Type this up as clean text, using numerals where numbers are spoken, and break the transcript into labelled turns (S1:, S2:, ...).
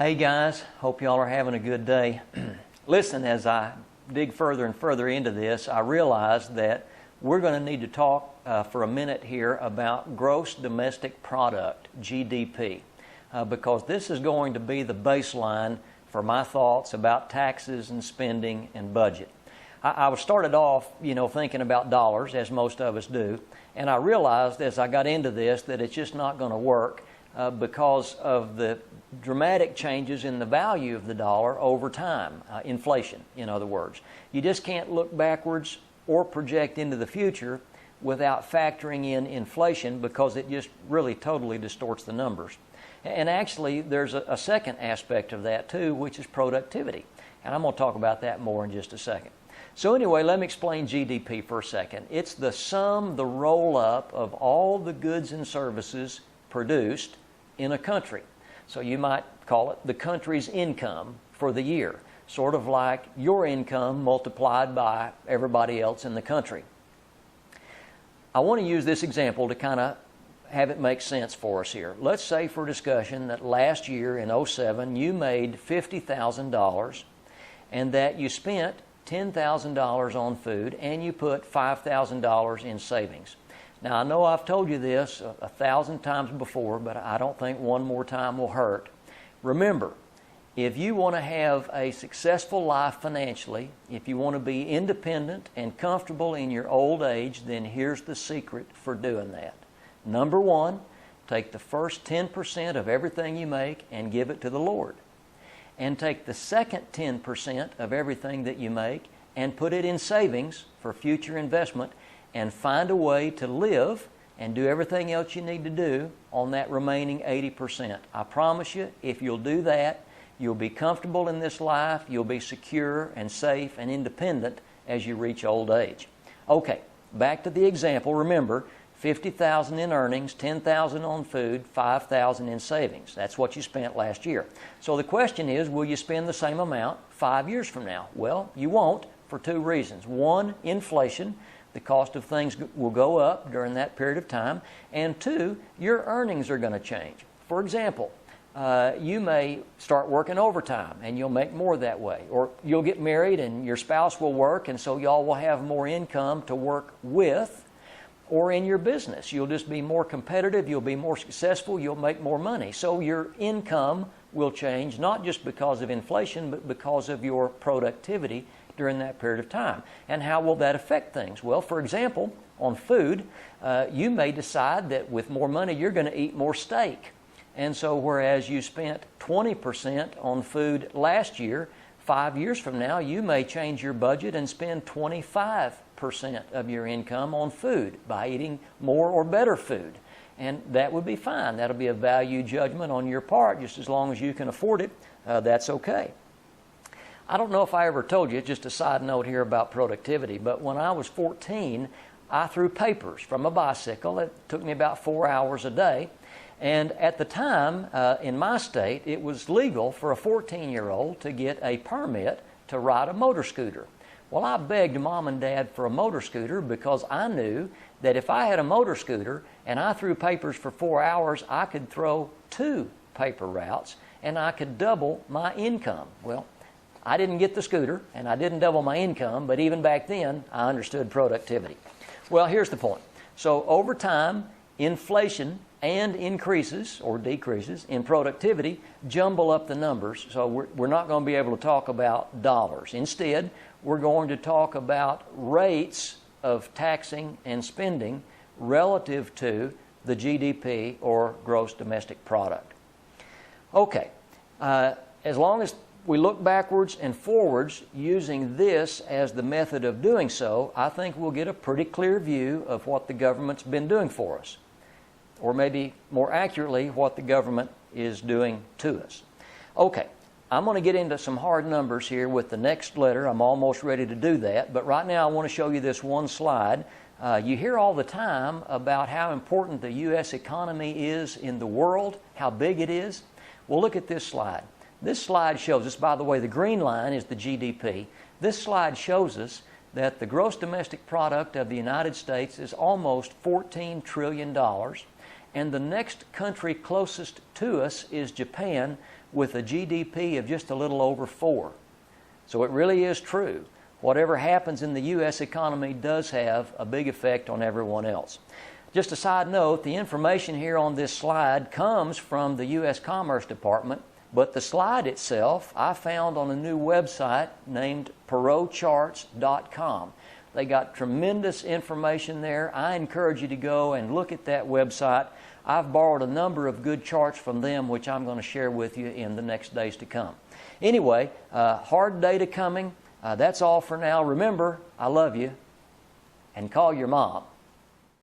S1: Hey guys, hope y'all are having a good day. Listen, as I dig further and further into this, I realize that we're going to need to talk for a minute here about gross domestic product, GDP, because this is going to be the baseline for my thoughts about taxes and spending and budget. I was started off, thinking about dollars, as most of us do, and I realized as I got into this that it's just not going to work because of the dramatic changes in the value of the dollar over time, inflation, in other words. You just can't look backwards or project into the future without factoring in inflation because it just really totally distorts the numbers. And actually, there's a second aspect of that too, which is productivity. And I'm going to talk about that more in just a second. So anyway, let me explain GDP for a second. It's the sum, the roll-up of all the goods and services produced in a country. So you might call it the country's income for the year, sort of like your income multiplied by everybody else in the country. I want to use this example to kind of have it make sense for us here. Let's say for discussion that last year in 2007 you made $50,000 and that you spent $10,000 on food and you put $5,000 in savings. Now, I know I've told you this 1,000 times before, but I don't think one more time will hurt. Remember, if you want to have a successful life financially, if you want to be independent and comfortable in your old age, then here's the secret for doing that. Number one, take the first 10% of everything you make and give it to the Lord. And take the second 10% of everything that you make and put it in savings for future investment, and find a way to live and do everything else you need to do on that remaining 80%. I promise you, if you'll do that, you'll be comfortable in this life, you'll be secure and safe and independent as you reach old age. Okay, back to the example. Remember, $50,000 in earnings, $10,000 on food, $5,000 in savings. That's what you spent last year. So the question is, will you spend the same amount 5 years from now? Well, you won't for two reasons. One, inflation. The cost of things will go up during that period of time. And two, your earnings are going to change. For example, you may start working overtime and you'll make more that way. Or you'll get married and your spouse will work, and so y'all will have more income to work with. Or in your business, you'll just be more competitive, you'll be more successful, you'll make more money. So your income will change, not just because of inflation, but because of your productivity during that period of time. And how will that affect things? Well, for example, on food, you may decide that with more money you're going to eat more steak. And so whereas you spent 20% on food last year, 5 years from now you may change your budget and spend 25% of your income on food by eating more or better food. And that would be fine. That'll be a value judgment on your part. Just as long as you can afford it, that's okay. I don't know if I ever told you, just a side note here about productivity, but when I was 14, I threw papers from a bicycle. It took me about 4 hours a day. And at the time, in my state, it was legal for a 14-year-old to get a permit to ride a motor scooter. Well, I begged Mom and Dad for a motor scooter because I knew that if I had a motor scooter and I threw papers for 4 hours, I could throw 2 paper routes and I could double my income. Well, I didn't get the scooter and I didn't double my income, but even back then, I understood productivity. Well, here's the point. So over time, inflation and increases or decreases in productivity jumble up the numbers. So we're not going to be able to talk about dollars. Instead, we're going to talk about rates of taxing and spending relative to the GDP or gross domestic product. Okay, as long as we look backwards and forwards using this as the method of doing so, I think we'll get a pretty clear view of what the government's been doing for us. Or maybe more accurately, what the government is doing to us. Okay, I'm going to get into some hard numbers here with the next letter. I'm almost ready to do that, but right now I want to show you this one slide. You hear all the time about how important the U.S. economy is in the world, how big it is. Well, look at this slide. This slide shows us, by the way, the green line is the GDP. This slide shows us that the gross domestic product of the United States is almost $14 trillion. and the next country closest to us is Japan with a GDP of just a little over 4. So it really is true. Whatever happens in the U.S. economy does have a big effect on everyone else. Just a side note, the information here on this slide comes from the U.S. Commerce Department, but the slide itself I found on a new website named perotcharts.com. They got tremendous information there. I encourage you to go and look at that website. I've borrowed a number of good charts from them, which I'm going to share with you in the next days to come. Anyway, hard data coming. That's all for now. Remember, I love you, and call your mom.